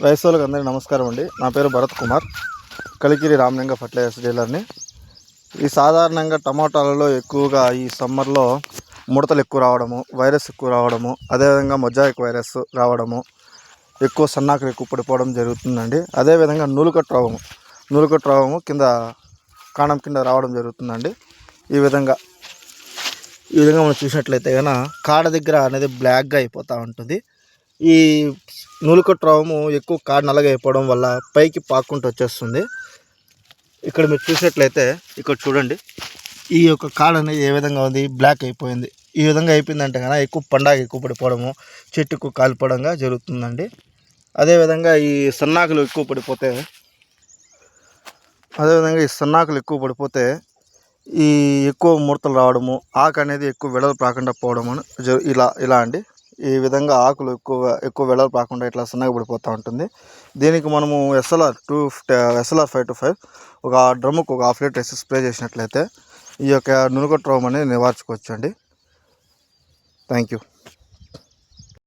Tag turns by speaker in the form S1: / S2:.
S1: రైతులకు అందరికీ నమస్కారం అండి. నా పేరు భరత్ కుమార్, కలికిరి రామలింగ ఫర్టిలైజర్స్ డీలర్ని. ఈ సాధారణంగా టమాటాలలో ఎక్కువగా ఈ సమ్మర్లో ముడతలు ఎక్కువ రావడము, వైరస్ ఎక్కువ రావడము, అదేవిధంగా మొజాయిక్ వైరస్ రావడము, ఎక్కువ సన్నాకులు ఎక్కువ పడిపోవడం జరుగుతుందండి. అదేవిధంగా నూలుకట్టు రోగము కింద కాండం కింద రావడం జరుగుతుందండి. ఈ విధంగా మనం చూసినట్లయితే కనుక కాడ దగ్గర అనేది బ్లాక్గా అయిపోతూ ఉంటుంది. ఈ నూలుకట్టు రోగము ఎక్కువ కాడ నల్లగా అయిపోవడం వల్ల పైకి పాక్కుంటూ వచ్చేస్తుంది. ఇక్కడ మీరు చూసినట్లయితే ఇక్కడ చూడండి, ఈ యొక్క కాడ అనేది ఏ విధంగా ఉంది, బ్లాక్ అయిపోయింది. ఈ విధంగా అయిపోయిందంటే కనుక ఎక్కువ పండాగ ఎక్కువ పడిపోవడము, చెట్టుకు కాలిపోవడంగా జరుగుతుందండి. అదేవిధంగా ఈ సన్నాకులు ఎక్కువ పడిపోతే ఈ ఎక్కువ ముడతలు రావడము, ఆకు అనేది ఎక్కువ వెడల్పు రాకుండా పోవడము ఇలా అండి. ఈ విధంగా ఆకులు ఎక్కువ వెడల్పు రాకుండా ఇట్లా సన్నగా పడిపోతూ ఉంటుంది. దీనికి మనము ఎస్ఎల్ఆర్ 525 ఒక డ్రమ్ముకు ఒక 1/2 లీటర్ వేసి స్ప్రే చేసినట్లయితే ఈ యొక్క నూలుకట్టు రోగం అనేది నివారించుకోవచ్చు అండి. Thank you.